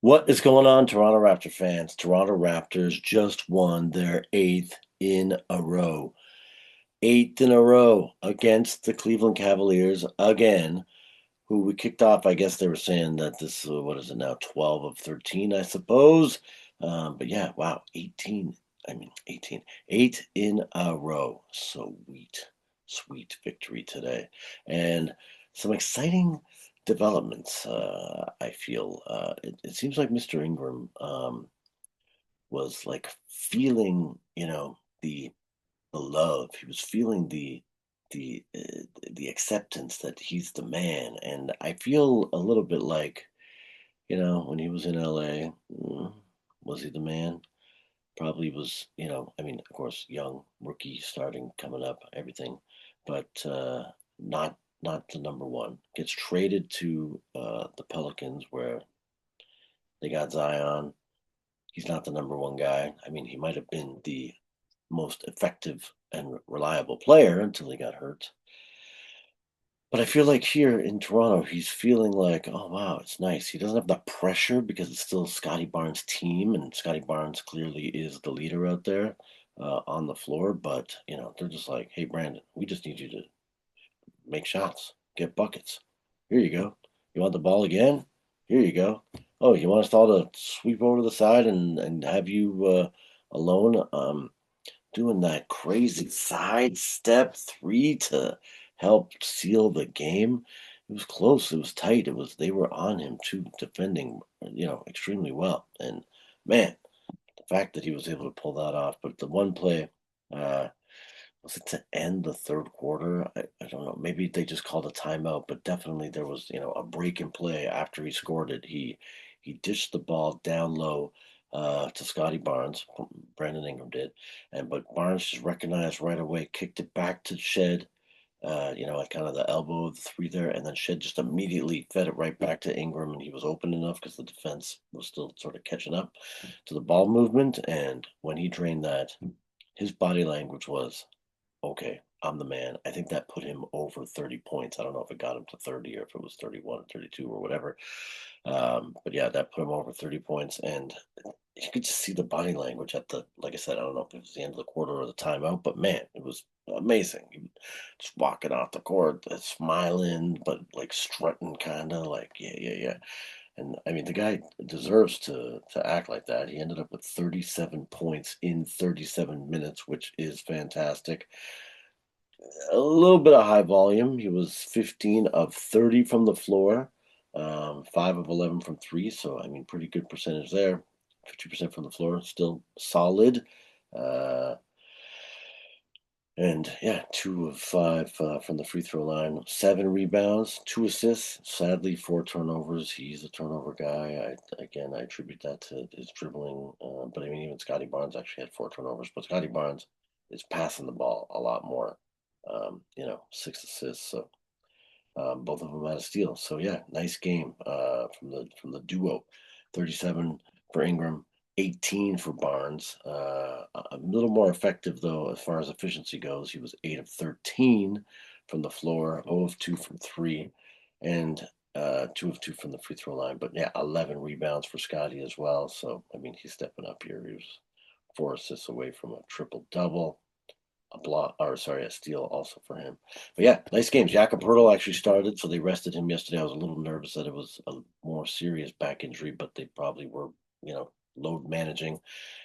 What is going on, Toronto Raptor fans? Toronto Raptors just won their eighth in a row. Eighth in a row against the Cleveland Cavaliers again, who we kicked off. I guess they were saying that this, what is it now, 12 of 13, I suppose. But yeah, wow, 18. I mean, 18. Eight in a row. Sweet, sweet victory today. And some exciting developments, I feel. It seems like Mr. Ingram was like feeling, the love. He was feeling the acceptance that he's the man, and I feel a little bit like when he was in LA, was he the man? Probably was. I mean, of course, young rookie, starting, coming up, everything, but not the number one. Gets traded to the Pelicans where they got Zion. He's not the number one guy. I mean, he might have been the most effective and reliable player until he got hurt. But I feel like here in Toronto, he's feeling like, oh wow, it's nice. He doesn't have the pressure because it's still Scottie Barnes' team, and Scottie Barnes clearly is the leader out there on the floor. But they're just like, hey, Brandon, we just need you to make shots, get buckets. Here you go. You want the ball again? Here you go. Oh, you want us all to sweep over to the side and have you alone? Doing that crazy sidestep three to help seal the game. It was close. It was tight. They were on him too, defending, extremely well. And man, the fact that he was able to pull that off. But the one play, uh, was it to end the third quarter? I don't know. Maybe they just called a timeout, but definitely there was, a break in play after he scored it. He dished the ball down low to Scottie Barnes. Brandon Ingram did, but Barnes just recognized right away, kicked it back to Shed. At kind of the elbow of the three there, and then Shed just immediately fed it right back to Ingram, and he was open enough because the defense was still sort of catching up to the ball movement. And when he drained that, his body language was, okay, I'm the man. I think that put him over 30 points. I don't know if it got him to 30 or if it was 31 or 32 or whatever. But yeah, that put him over 30 points. And you could just see the body language like I said, I don't know if it was the end of the quarter or the timeout, but man, it was amazing. He just walking off the court, smiling, but like strutting, kind of like, yeah, yeah, yeah. And I mean, the guy deserves to act like that. He ended up with 37 points in 37 minutes, which is fantastic. A little bit of high volume. He was 15 of 30 from the floor, 5 of 11 from three. So, I mean, pretty good percentage there. 50% from the floor, still solid. Uh, and yeah, 2 of 5 from the free throw line, 7 rebounds, 2 assists. Sadly, 4 turnovers. He's a turnover guy. I attribute that to his dribbling. But I mean, even Scottie Barnes actually had 4 turnovers. But Scottie Barnes is passing the ball a lot more. 6 assists. So both of them had a steal. So yeah, nice game from the duo. 37 for Ingram, 18 for Barnes. A little more effective though as far as efficiency goes. He was 8 of 13 from the floor, 0 of 2 from three, and 2 of 2 from the free throw line. But yeah, 11 rebounds for Scottie as well. So I mean, he's stepping up here. He was 4 assists away from a triple double, a steal also for him. But yeah, nice games. Jakob actually started, so they rested him yesterday. I was a little nervous that it was a more serious back injury, but they probably were, load managing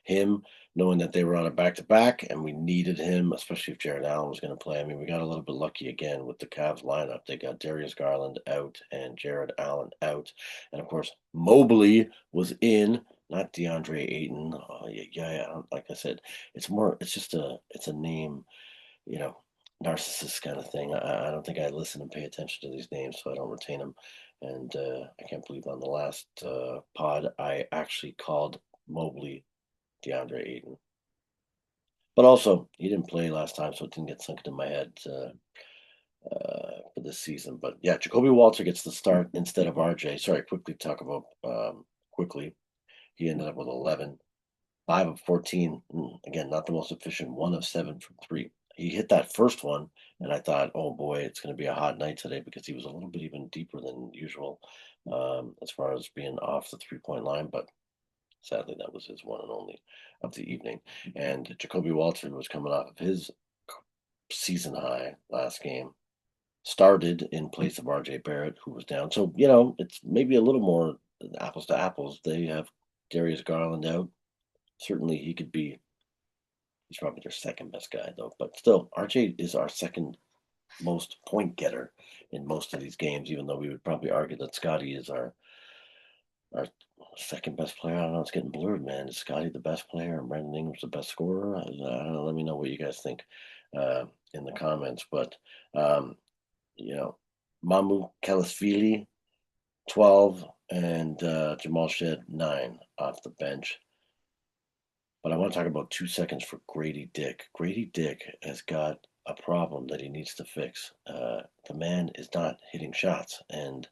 him, knowing that they were on a back to back, and we needed him, especially if Jared Allen was going to play. I mean, we got a little bit lucky again with the Cavs lineup. They got Darius Garland out and Jared Allen out, and of course Mobley was in. Not DeAndre Ayton. Oh, yeah, yeah. Like I said, it's a name, you know, narcissist kind of thing. I don't think I listen and pay attention to these names, so I don't retain them. And I can't believe on the last pod I actually called Mobley DeAndre Ayton. But also, he didn't play last time, so it didn't get sunk into my head for this season. But yeah, Jakobe Walter gets the start instead of RJ. Sorry, quickly talk about quickly. He ended up with 11. 5 of 14. Again, not the most efficient. 1 of 7 from three. he hit that first one, and I thought, "Oh boy, it's going to be a hot night today," because he was a little bit even deeper than usual as far as being off the 3-point line. But sadly, that was his one and only of the evening. And Jacoby Walter was coming off of his season high last game. Started in place of RJ Barrett, who was down. So, it's maybe a little more apples to apples. They have Darius Garland out. Certainly, he's probably their second best guy, though. But still, RJ is our second most point getter in most of these games, even though we would probably argue that Scottie is our second best player. I don't know. It's getting blurred, man. Is Scottie the best player and Brandon Ingram's the best scorer? I don't know. Let me know what you guys think in the comments. But, um, Mamu Kellisvili, 12, and Jamal Shead, 9 off the bench. But I want to talk about 2 seconds for Grady Dick. Grady Dick has got a problem that he needs to fix. The man is not hitting shots. And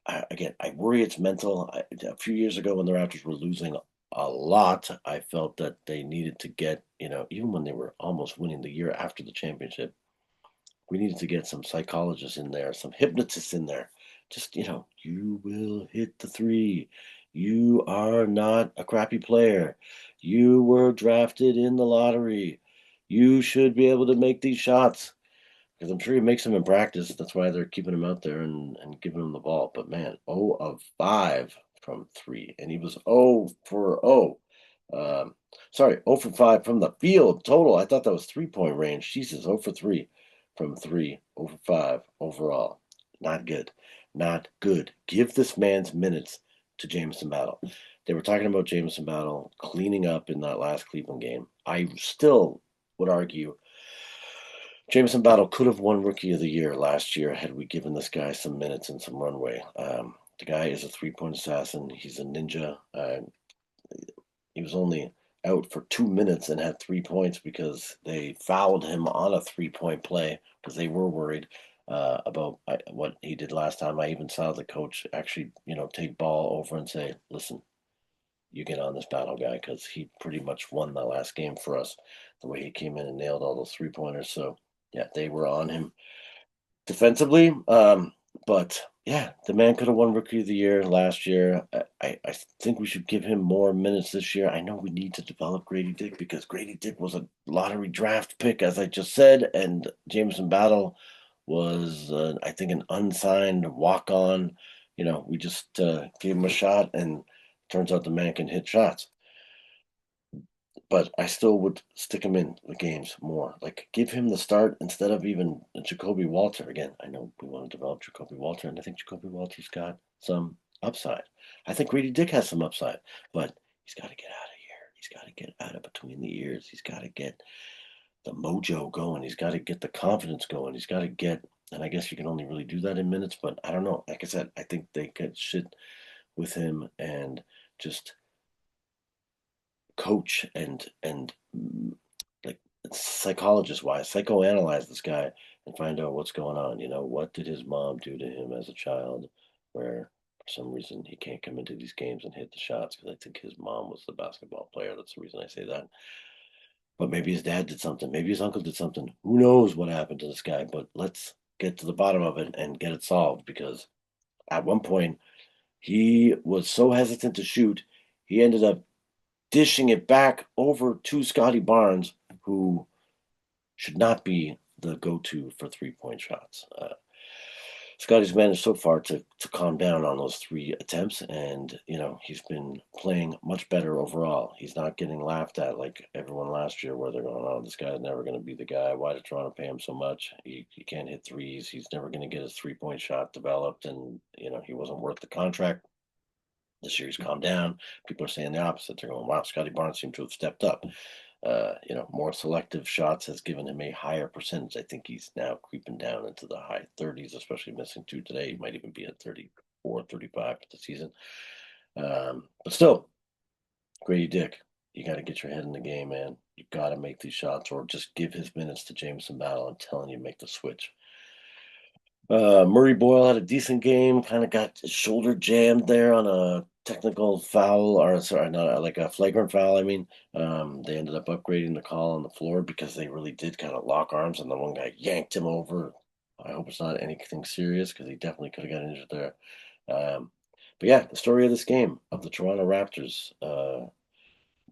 I worry it's mental. A few years ago when the Raptors were losing a lot, I felt that they needed to get, even when they were almost winning the year after the championship, we needed to get some psychologists in there, some hypnotists in there. Just, you will hit the three. You are not a crappy player. You were drafted in the lottery. You should be able to make these shots. Because I'm sure he makes them in practice. That's why they're keeping him out there and giving him the ball. But man, 0 of 5 from three. And he was 0 for 0. Sorry, 0 for 5 from the field total. I thought that was 3-point range. Jesus, 0 for 3 from three, 0 for 5 overall. Not good. Not good. Give this man's minutes to Jameson Battle. They were talking about Jameson Battle cleaning up in that last Cleveland game. I still would argue Jameson Battle could have won Rookie of the Year last year had we given this guy some minutes and some runway. The guy is a 3-point assassin. He's a ninja. He was only out for 2 minutes and had 3 points because they fouled him on a 3-point play because they were worried about what he did last time. I even saw the coach actually, take ball over and say, "Listen, you get on this battle guy," because he pretty much won the last game for us the way he came in and nailed all those 3-pointers. So yeah, they were on him defensively. But yeah, the man could have won Rookie of the Year last year. I think we should give him more minutes this year. I know we need to develop Grady Dick because Grady Dick was a lottery draft pick, as I just said, and Jameson Battle was, I think, an unsigned walk on. We just gave him a shot, and turns out the man can hit shots. But I still would stick him in the games more. Like, give him the start instead of even Jacoby Walter. Again, I know we want to develop Jacoby Walter, and I think Jacoby Walter's got some upside. I think Grady Dick has some upside, but he's got to get out of here. He's got to get out of between the ears. He's got to get the mojo going. He's got to get the confidence going. He's got to get, and I guess you can only really do that in minutes, but I don't know. Like I said, I think they could sit with him and just coach and like psychologist wise psychoanalyze this guy and find out what's going on. What did his mom do to him as a child where for some reason he can't come into these games and hit the shots? Because I think his mom was the basketball player. That's the reason I say that. But maybe his dad did something, maybe his uncle did something. Who knows what happened to this guy? But let's get to the bottom of it and get it solved, because at one point he was so hesitant to shoot, he ended up dishing it back over to Scottie Barnes, who should not be the go-to for 3-point shots. Scottie's managed so far to calm down on those 3 attempts, and he's been playing much better overall. He's not getting laughed at like everyone last year, where they're going, "Oh, this guy's never going to be the guy. Why did Toronto pay him so much? He can't hit threes. He's never going to get his 3-point shot developed, and he wasn't worth the contract." This year he's calmed down. People are saying the opposite. They're going, "Wow, Scottie Barnes seemed to have stepped up. More selective shots has given him a higher percentage." I think he's now creeping down into the high 30s, especially missing 2 today. He might even be at 34, 35 for the season. But still, Grady Dick, you got to get your head in the game, man. You got to make these shots, or just give his minutes to Jameson Battle. I'm telling you, make the switch. Murray Boyle had a decent game, kind of got his shoulder jammed there on a technical foul, or sorry, not like a flagrant foul. I mean, they ended up upgrading the call on the floor because they really did kind of lock arms, and the one guy yanked him over. I hope it's not anything serious because he definitely could have got injured there. Um, but yeah, the story of this game of the Toronto Raptors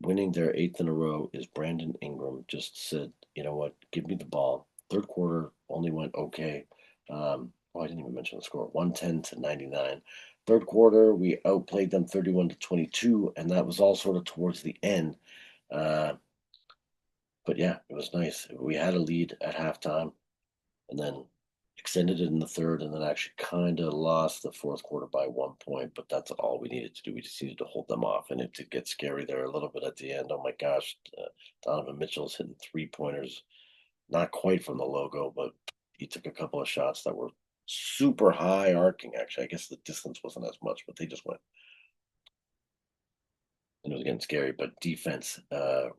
winning their eighth in a row is Brandon Ingram just said, you know what, give me the ball. Third quarter only went okay. I didn't even mention the score 110 to 99. Third quarter, we outplayed them 31 to 22, and that was all sort of towards the end. Uh, but yeah, it was nice. We had a lead at halftime and then extended it in the third, and then actually kind of lost the fourth quarter by 1 point. But that's all we needed to do. We just needed to hold them off, and it did get scary there a little bit at the end. Oh my gosh, Donovan Mitchell's hitting 3 pointers, not quite from the logo, but he took a couple of shots that were super high arcing. Actually, I guess the distance wasn't as much, but they just went. And it was getting scary, but defense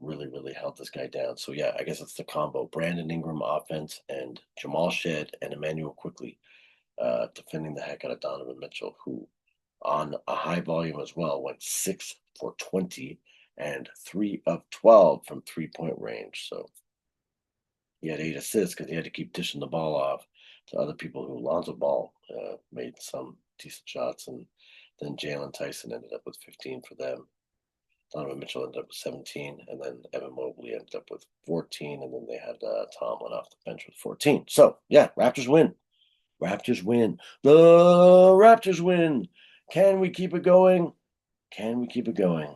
really, really held this guy down. So yeah, I guess it's the combo: Brandon Ingram offense and Jamal Shead and Emmanuel Quickly defending the heck out of Donovan Mitchell, who on a high volume as well went 6 for 20 and 3 of 12 from 3 point range. So he had 8 assists because he had to keep dishing the ball off to other people who Lonzo Ball made some decent shots. And then Jalen Tyson ended up with 15 for them. Donovan Mitchell ended up with 17, and then Evan Mobley ended up with 14, and then they had Tomlin off the bench with 14. So, yeah, Raptors win. Raptors win. The Raptors win. Can we keep it going? Can we keep it going?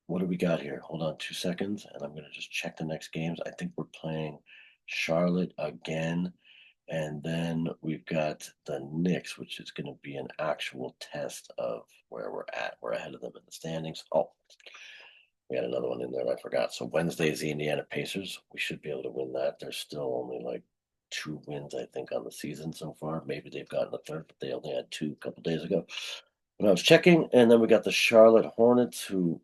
What do we got here? Hold on 2 seconds, and I'm going to just check the next games. I think we're playing Charlotte again, and then we've got the Knicks, which is going to be an actual test of where we're at. We're ahead of them in the standings. Oh, we had another one in there. I forgot. So Wednesday is the Indiana Pacers. We should be able to win that. There's still only like 2 wins, I think, on the season so far. Maybe they've gotten a third, but they only had two a couple days ago when I was checking. And then we got the Charlotte Hornets, who,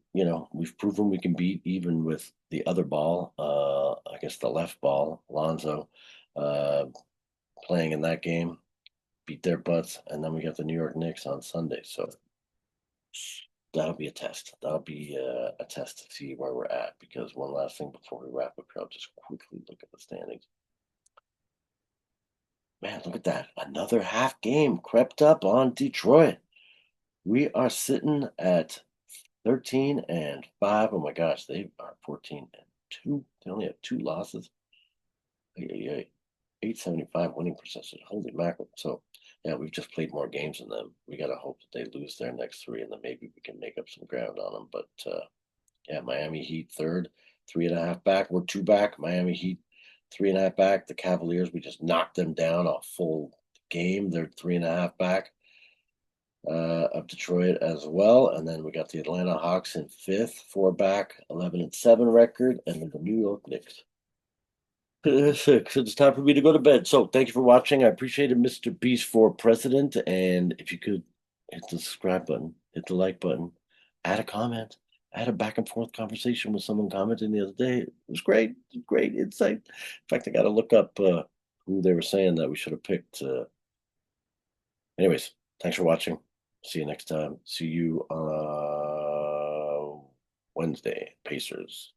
we've proven we can beat even with the other ball. I guess the left ball, Lonzo, uh, playing in that game, beat their butts. And then we got the New York Knicks on Sunday. So that'll be a test. That'll be a test to see where we're at. Because one last thing before we wrap up here, I'll just quickly look at the standings. Man, look at that. Another half game crept up on Detroit. We are sitting at 13-5. Oh my gosh, they are 14-2. They only have 2 losses. 875 winning percentage. Holy mackerel. So, yeah, we've just played more games than them. We got to hope that they lose their next 3, and then maybe we can make up some ground on them. But, yeah, Miami Heat third, 3.5 back. We're 2 back. Miami Heat 3.5 back. The Cavaliers, we just knocked them down a full game. They're 3.5 back of Detroit as well. And then we got the Atlanta Hawks in fifth, 4 back, 11-7 record, and then the New York Knicks. 6. It's time for me to go to bed. So thank you for watching. I appreciate it, Mr. Beast for president. And if you could hit the subscribe button, hit the like button, add a comment. I had a back and forth conversation with someone commenting the other day. It was great. It was great insight. In fact, I got to look up who they were saying that we should have picked. Anyways, thanks for watching. See you next time. See you Wednesday, Pacers.